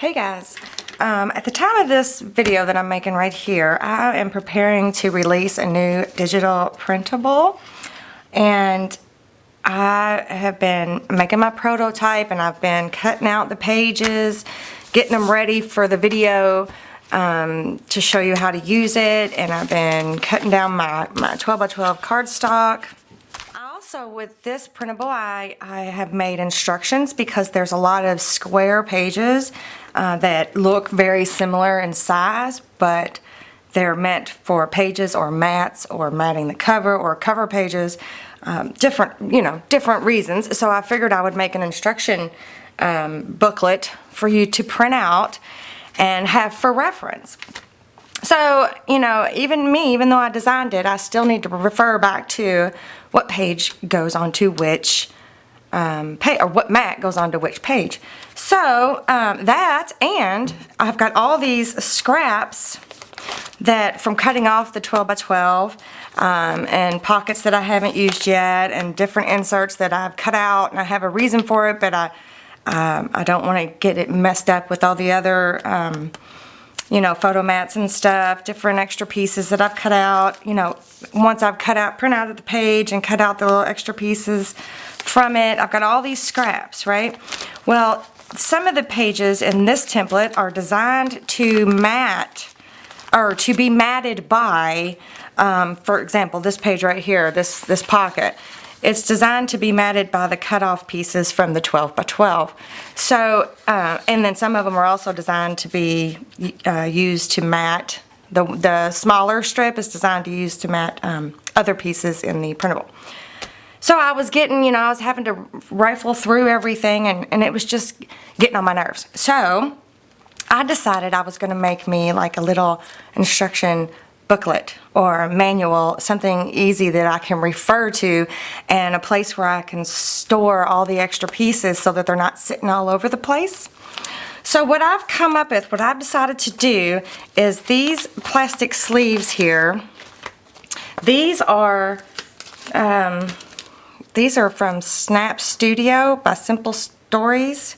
Hey guys, at the time of this video that I'm making right here, I am preparing to release a new digital printable, and I have been making my prototype and I've been cutting out the pages, getting them ready for the video to show you how to use it, and I've been cutting down my 12 by 12 cardstock. Also, with this printable, I have made instructions because there's a lot of square pages that look very similar in size, but they're meant for pages or mats or matting the cover or cover pages, different reasons. So I figured I would make an instruction booklet for you to print out and have for reference. So, even though I designed it, I still need to refer back to what page goes onto which page, or what mat goes onto which page. So, that, and I've got all these scraps that from cutting off the 12 by 12 and pockets that I haven't used yet, and different inserts that I've cut out, and I have a reason for it, but I don't want to get it messed up with all the other photo mats and stuff, different extra pieces that I've cut out. Once I've print out the page and cut out the little extra pieces from it, I've got all these scraps, right? Well, some of the pages in this template are designed to mat, or to be matted by, for example, this page right here, this pocket. It's designed to be matted by the cutoff pieces from the 12 by 12. So, and then some of them are also designed to be used to mat. The smaller strip is designed to use to mat other pieces in the printable. So I was I was having to rifle through everything, and it was just getting on my nerves. So I decided I was going to make me like a little instruction booklet or manual, something easy that I can refer to, and a place where I can store all the extra pieces so that they're not sitting all over the place. So what I've come up with, what I've decided to do, is these plastic sleeves here. These are from Snap Studio by Simple Stories.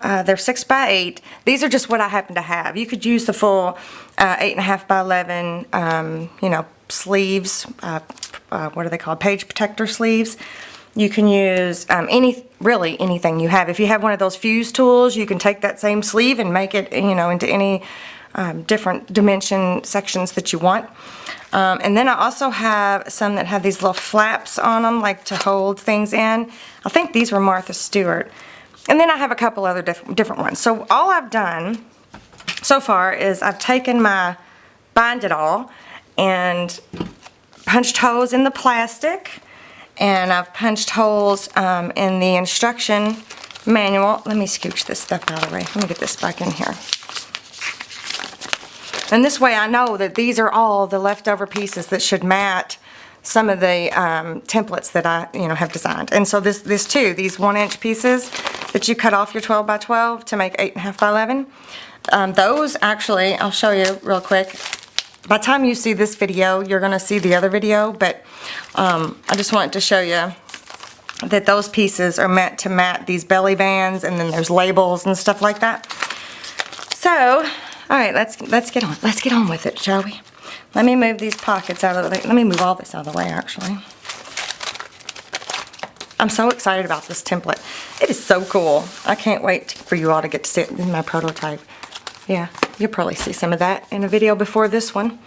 They're 6 by 8. These are just what I happen to have. You could use the full 8.5 by 11, sleeves. What are they called? Page protector sleeves. You can use really anything you have. If you have one of those fuse tools, you can take that same sleeve and make it, into any different dimension sections that you want. And then I also have some that have these little flaps on them, like to hold things in. I think these were Martha Stewart. And then I have a couple other different ones. So all I've done so far is I've taken my Bind It All and punched holes in the plastic, and I've punched holes in the instruction manual. Let me scooch this stuff out of the way. Let me get this back in here. And this way I know that these are all the leftover pieces that should mat some of the templates that I have designed. And so this too, these 1-inch pieces that you cut off your 12 by 12 to make 8.5 by 11, those actually, I'll show you real quick. By the time you see this video, you're going to see the other video, but I just wanted to show you that those pieces are meant to mat these belly bands, and then there's labels and stuff like that. So, all right, let's get on. Let's get on with it, shall we? Let me move these pockets out of the way. Let me move all this out of the way, actually. I'm so excited about this template. It is so cool. I can't wait for you all to get to see it in my prototype. Yeah, you'll probably see some of that in a video before this one.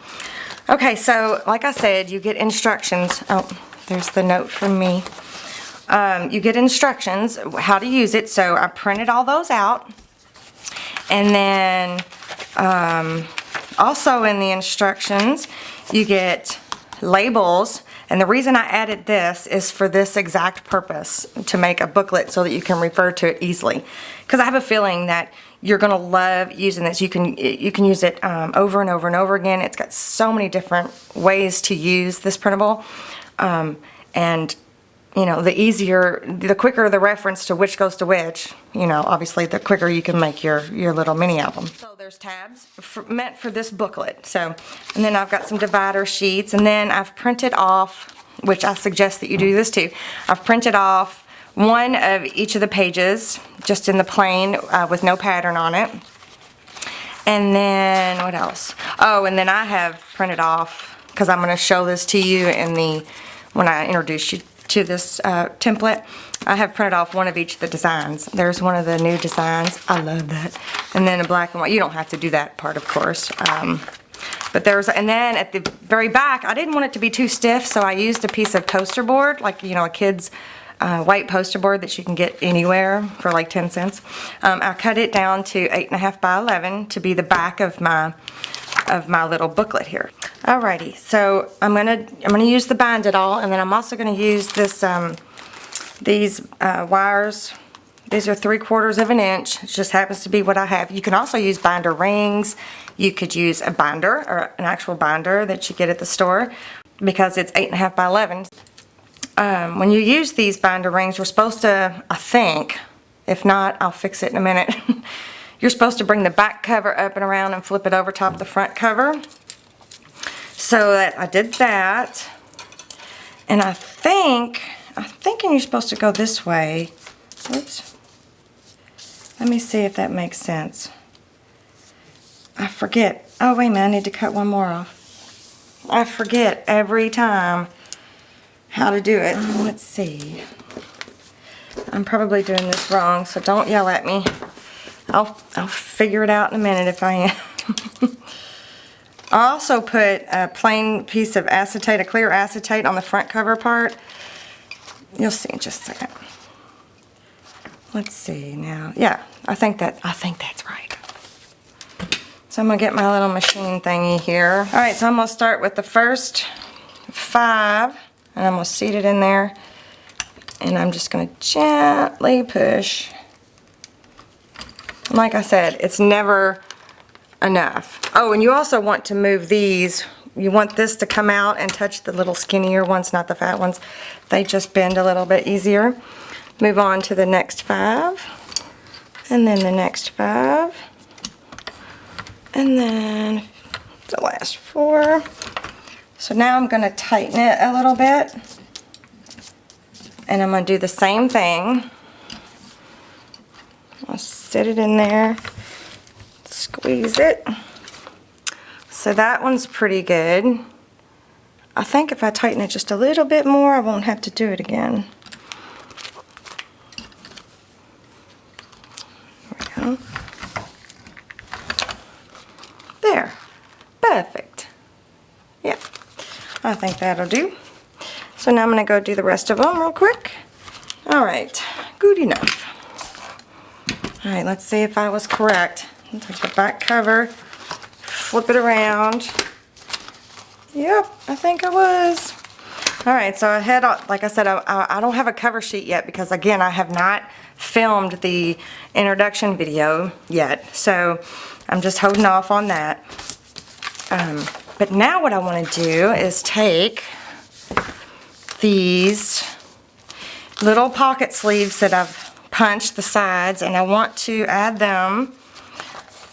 Okay, so like I said, you get instructions. Oh, there's the note from me. You get instructions how to use it. So I printed all those out. And then also in the instructions, you get labels. And the reason I added this is for this exact purpose, to make a booklet so that you can refer to it easily. Because I have a feeling that you're going to love using this. You can use it over and over and over again. It's got so many different ways to use this printable. And the quicker the reference to which goes to which, obviously the quicker you can make your little mini album. So there's tabs meant for this booklet. So, and then I've got some divider sheets, and then I've printed off, which I suggest that you do this too. I've printed off one of each of the pages, just in the plain with no pattern on it. And then, what else? Oh, and then I have printed off, because I'm going to show this to you when I introduce you to this template. I have printed off one of each of the designs. There's one of the new designs. I love that. And then a black and white. You don't have to do that part, of course. But there's, and then at the very back, I didn't want it to be too stiff, so I used a piece of poster board, like, you know, a kid's white poster board that you can get anywhere for like 10 cents. I cut it down to 8.5 by 11 to be the back of my little booklet here. Alrighty, so I'm gonna use the Bind It All, and then I'm also gonna use this these wires. These are 3/4 of an inch. It just happens to be what I have. You can also use binder rings. You could use a binder, or an actual binder that you get at the store, because it's 8.5 by 11. When you use these binder rings, you're supposed to, I think, if not, I'll fix it in a minute. You're supposed to bring the back cover up and around and flip it over top of the front cover. So that I did that. And I'm thinking you're supposed to go this way. Oops. Let me see if that makes sense. I forget. Oh, wait a minute, I need to cut one more off. I forget every time how to do it. Let's see. I'm probably doing this wrong, so don't yell at me. I'll figure it out in a minute if I am. I also put a plain piece of acetate, a clear acetate on the front cover part. You'll see in just a second. Let's see now. Yeah, I think that's right. So I'm gonna get my little machine thingy here. All right, so I'm gonna start with the first 5, and I'm gonna seat it in there, and I'm just gonna gently push. Like I said, it's never enough. Oh, and you also want to move these. You want this to come out and touch the little skinnier ones, not the fat ones. They just bend a little bit easier. Move on to the next 5, and then the next 5, and then the last 4. So now I'm going to tighten it a little bit, and I'm going to do the same thing. I'll sit it in there, squeeze it. So that one's pretty good. I think if I tighten it just a little bit more, I won't have to do it again. There we go. There. Perfect. Yeah, I think that'll do. So now I'm going to go do the rest of them real quick. Alright, good enough. Alright, let's see if I was correct. I'll take the back cover, flip it around. Yep, I think I was. Alright, so I had, like I said, I don't have a cover sheet yet because, again, I have not filmed the introduction video yet. So I'm just holding off on that. But now what I want to do is take these little pocket sleeves that I've punched the sides, and I want to add them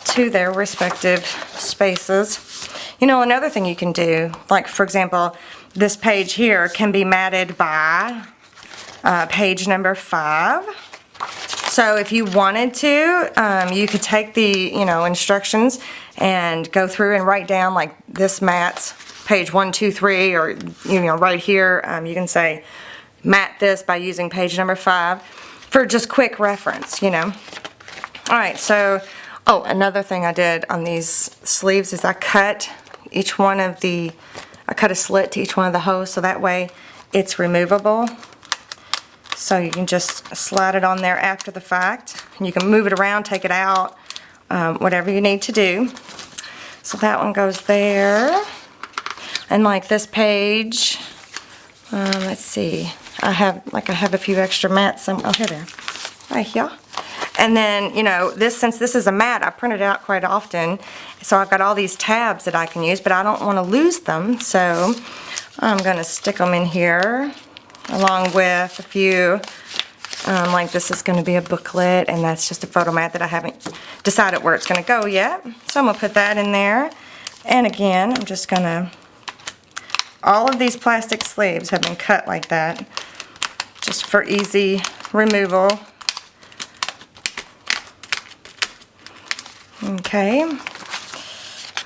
to their respective spaces. You know, another thing you can do, like for example, this page here can be matted by page number 5. So if you wanted to, you could take the, instructions and go through and write down like this mats page 1, 2, 3, or right here, you can say mat this by using page number 5 for just quick reference, Alright, so, oh, another thing I did on these sleeves is I cut a slit to each one of the hose, so that way it's removable. So you can just slide it on there after the fact, and you can move it around, take it out, whatever you need to do. So that one goes there. And like this page, let's see, I have a few extra mats. Oh, here they are. Right here. And then, since this is a mat, I print it out quite often. So I've got all these tabs that I can use, but I don't want to lose them. So I'm going to stick them in here along with a few, like this is going to be a booklet, and that's just a photo mat that I haven't decided where it's going to go yet. So I'm going to put that in there. And again, I'm just going to, all of these plastic sleeves have been cut like that just for easy removal. Okay,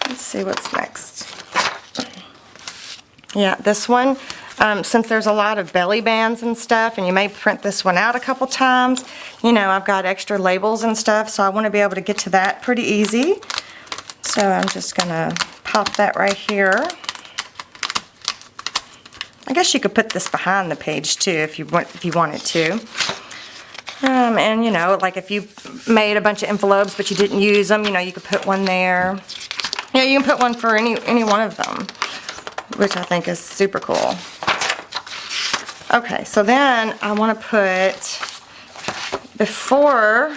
let's see what's next. Yeah, this one, since there's a lot of belly bands and stuff, and you may print this one out a couple times, you know, I've got extra labels and stuff, so I want to be able to get to that pretty easy. So I'm just gonna pop that right here. I guess you could put this behind the page too if you wanted to. And you know, like if you made a bunch of envelopes but you didn't use them, you know, you could put one there. Yeah, you can put one for any one of them, which I think is super cool. Okay, so then I want to put, before,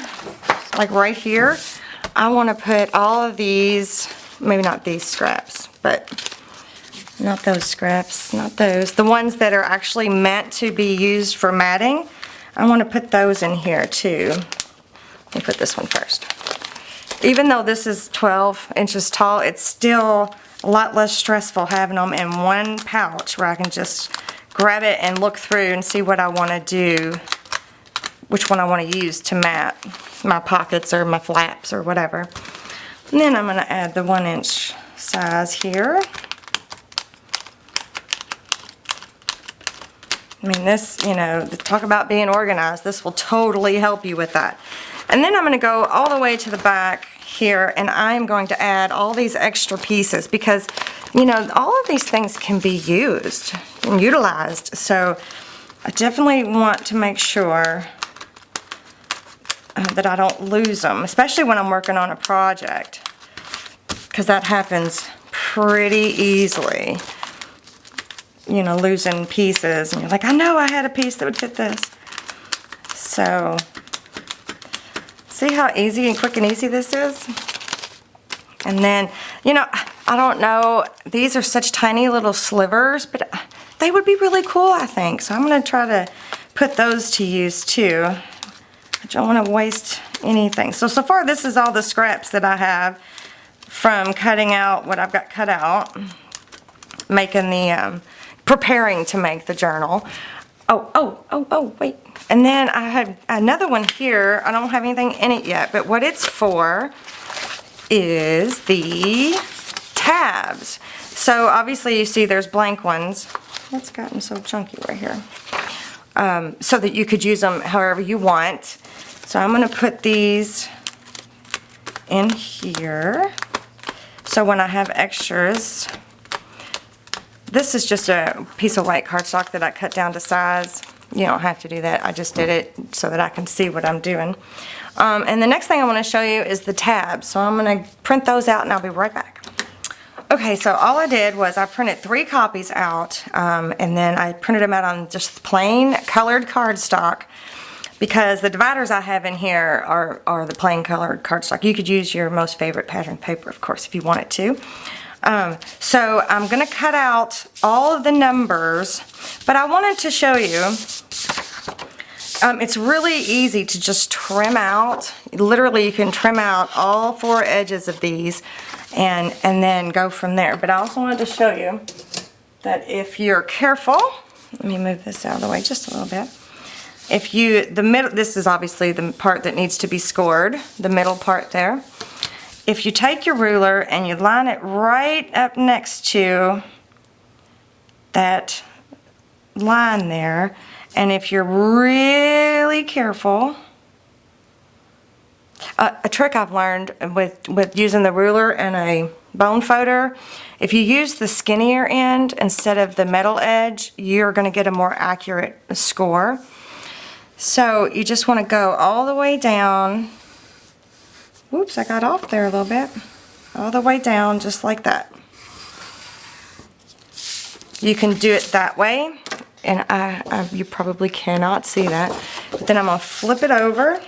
like right here, I want to put all of these, maybe not these scraps, but not those scraps, not those. The ones that are actually meant to be used for matting, I want to put those in here too. Let me put this one first. Even though this is 12 inches tall, it's still a lot less stressful having them in one pouch where I can just grab it and look through and see what I want to do, which one I want to use to mat my pockets or my flaps or whatever. And then I'm going to add the 1 inch size here. I mean, this, you know, talk about being organized, this will totally help you with that. And then I'm going to go all the way to the back here, and I'm going to add all these extra pieces because, you know, all of these things can be used and utilized. So I definitely want to make sure that I don't lose them, especially when I'm working on a project, because that happens pretty easily. You know, losing pieces, and you're like, I know I had a piece that would fit this. So, see how easy and quick and easy this is? And then, you know, I don't know, these are such tiny little slivers, but they would be really cool, I think. So I'm going to try to put those to use too. I don't want to waste anything. So far this is all the scraps that I have from cutting out what I've got cut out, making the, preparing to make the journal. Oh, wait. And then I had another one here. I don't have anything in it yet, but what it's for is the tabs. So obviously you see there's blank ones. What's gotten so chunky right here? So that you could use them however you want. So I'm going to put these in here. So when I have extras, this is just a piece of white cardstock that I cut down to size. You don't have to do that. I just did it so that I can see what I'm doing. And the next thing I want to show you is the tabs. So I'm going to print those out and I'll be right back. Okay, so all I did was I printed 3 copies out, and then I printed them out on just plain colored cardstock, because the dividers I have in here are the plain colored cardstock. You could use your most favorite pattern paper, of course, if you wanted to. So I'm going to cut out all of the numbers, but I wanted to show you, it's really easy to just trim out. Literally, you can trim out all 4 edges of these and then go from there. But I also wanted to show you that if you're careful, let me move this out of the way just a little bit. If you, the middle, this is obviously the part that needs to be scored, the middle part there. If you take your ruler and you line it right up next to that line there, and if you're really careful, a trick I've learned with using the ruler and a bone folder, if you use the skinnier end instead of the metal edge, you're going to get a more accurate score. So you just want to go all the way down. Whoops, I got off there a little bit. All the way down, just like that. You can do it that way, and you probably cannot see that. But then I'm going to flip it over,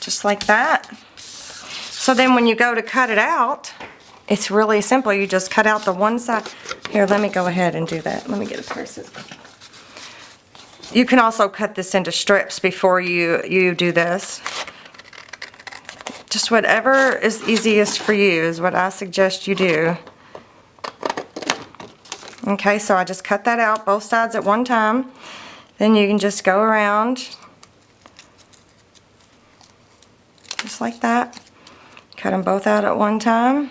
just like that. So then when you go to cut it out, it's really simple. You just cut out the one side. Here, let me go ahead and do that. Let me get a pair of scissors. You can also cut this into strips before you do this. Just whatever is easiest for you is what I suggest you do. Okay, so I just cut that out both sides at one time. Then you can just go around just like that. Cut them both out at one time.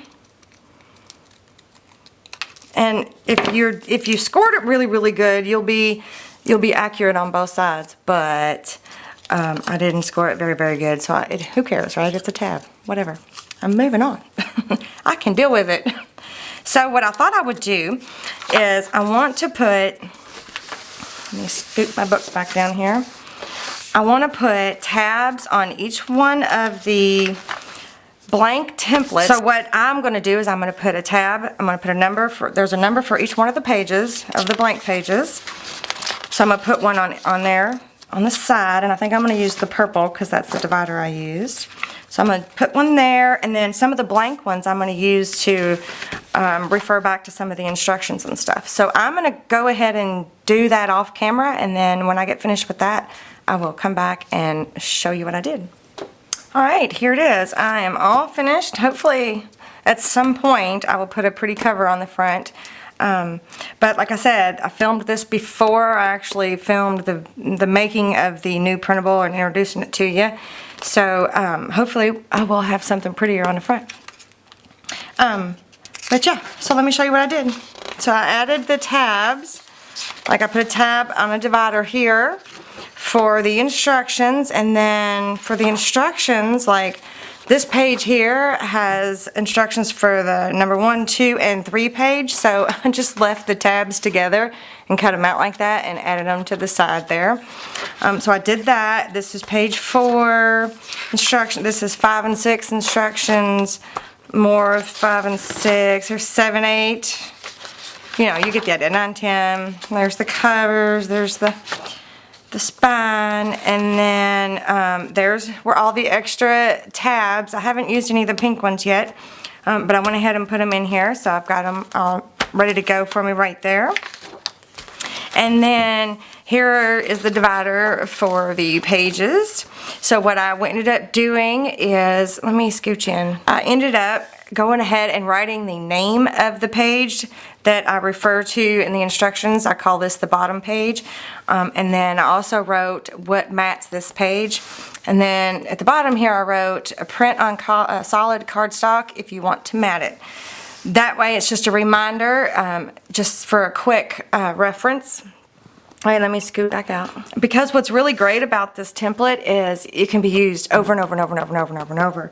And if you scored it really good, you'll be accurate on both sides. But I didn't score it very good, so who cares, right? It's a tab, whatever. I'm moving on. I can deal with it. So what I thought I would do is I want to put, let me scoot my books back down here. I want to put tabs on each one of the blank templates. So what I'm going to do is I'm going to put a tab, I'm going to put a number for, there's a number for each one of the pages, of the blank pages. So I'm going to put one on there, on the side, and I think I'm going to use the purple because that's the divider I used. So I'm going to put one there, and then some of the blank ones I'm going to use to refer back to some of the instructions and stuff. So I'm going to go ahead and do that off camera, and then when I get finished with that, I will come back and show you what I did. Alright, here it is. I am all finished. Hopefully at some point I will put a pretty cover on the front. But like I said, I filmed this before I actually filmed the making of the new printable and introducing it to you. So hopefully I will have something prettier on the front. But yeah, so let me show you what I did. So I added the tabs. Like I put a tab on a divider here for the instructions, and then for the instructions, like this page here has instructions for the number 1, 2, and 3 page. So I just left the tabs together and cut them out like that and added them to the side there. So I did that. This is page 4 instruction. This is 5 and 6 instructions. More 5 and 6. There's 7, 8. You know, you get the idea. 9, 10. There's the covers. There's the spine, and then there's where all the extra tabs. I haven't used any of the pink ones yet, but I went ahead and put them in here, so I've got them all ready to go for me right there. And then here is the divider for the pages. So what I ended up doing is, let me scooch in. I ended up going ahead and writing the name of the page that I refer to in the instructions. I call this the bottom page. And then I also wrote what mats this page. And then at the bottom here I wrote a print on solid cardstock if you want to mat it. That way it's just a reminder, just for a quick reference. All right, let me scoot back out. Because what's really great about this template is it can be used over and over and over and over and over and over and over.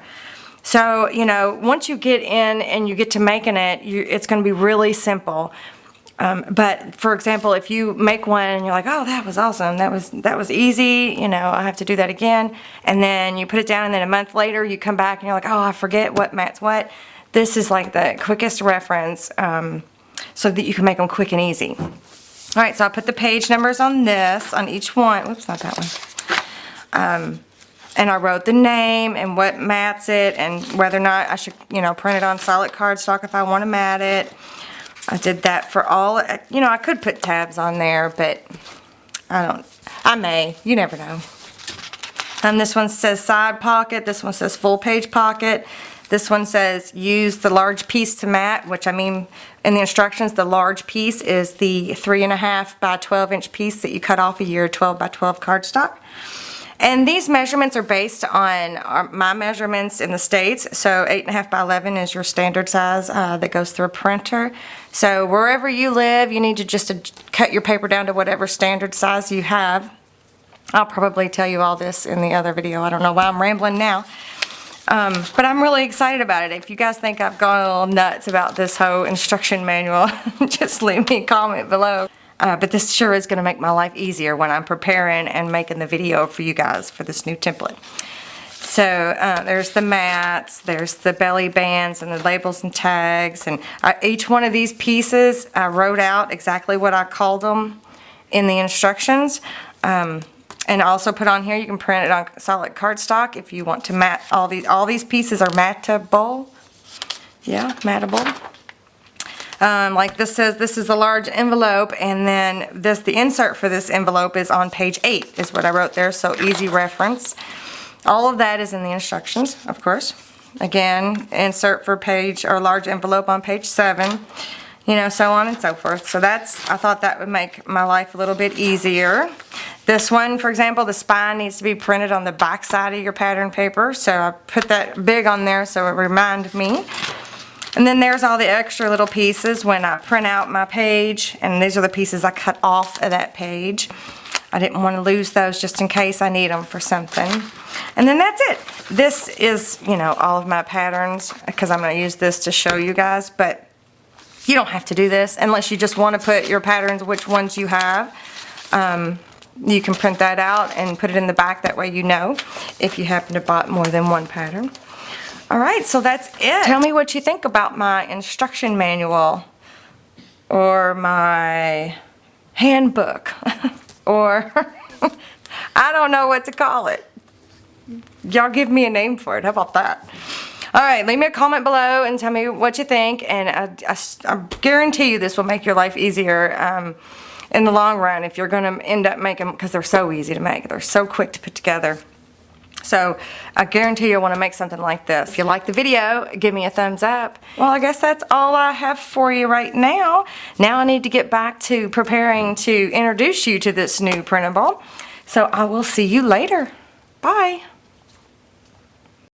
So, you know, once you get in and you get to making it, it's going to be really simple. But for example, if you make one and you're like, oh, that was awesome, that was easy, you know, I have to do that again, and then you put it down, and then a month later you come back and you're like, oh, I forget what mats what. This is like the quickest reference, so that you can make them quick and easy. All right, so I put the page numbers on this, on each one. Oops, not that one. And I wrote the name and what mats it, and whether or not I should, you know, print it on solid cardstock if I want to mat it. I did that for all, you know, I could put tabs on there, but I may, you never know. And this one says side pocket, this one says full page pocket. This one says use the large piece to mat, which I mean, in the instructions, the large piece is the 3.5 by 12 inch piece that you cut off of your 12 by 12 cardstock. And these measurements are based on my measurements in the States. So 8.5 by 11 is your standard size that goes through a printer. So wherever you live, you need to just cut your paper down to whatever standard size you have. I'll probably tell you all this in the other video. I don't know why I'm rambling now. But I'm really excited about it. If you guys think I've gone a little nuts about this whole instruction manual, just leave me a comment below. But this sure is going to make my life easier when I'm preparing and making the video for you guys for this new template. So there's the mats, there's the belly bands and the labels and tags, and each one of these pieces I wrote out exactly what I called them in the instructions. And also put on here, you can print it on solid cardstock if you want to mat. All these pieces are mattable. Yeah, mattable. Like this says, this is a large envelope, and then the insert for this envelope is on page 8 is what I wrote there, so easy reference. All of that is in the instructions, of course. Again, insert for page or large envelope on page 7. you know, so on and so forth. So that's, I thought that would make my life a little bit easier. This one, for example, the spine needs to be printed on the back side of your pattern paper. So I put that big on there so it reminded me. And then there's all the extra little pieces when I print out my page, and these are the pieces I cut off of that page. I didn't want to lose those just in case I need them for something. And then that's it. This is, you know, all of my patterns, because I'm going to use this to show you guys, but you don't have to do this unless you just want to put your patterns, which ones you have. You can print that out and put it in the back, that way you know if you happen to buy more than one pattern. Alright, so that's it. Tell me what you think about my instruction manual, or my handbook, or I don't know what to call it. Y'all give me a name for it. How about that? Alright, leave me a comment below and tell me what you think, and I guarantee you this will make your life easier in the long run if you're going to end up making them, because they're so easy to make. They're so quick to put together. So I guarantee you'll want to make something like this. If you like the video, give me a thumbs up. Well, I guess that's all I have for you right now. Now I need to get back to preparing to introduce you to this new printable. So I will see you later. Bye.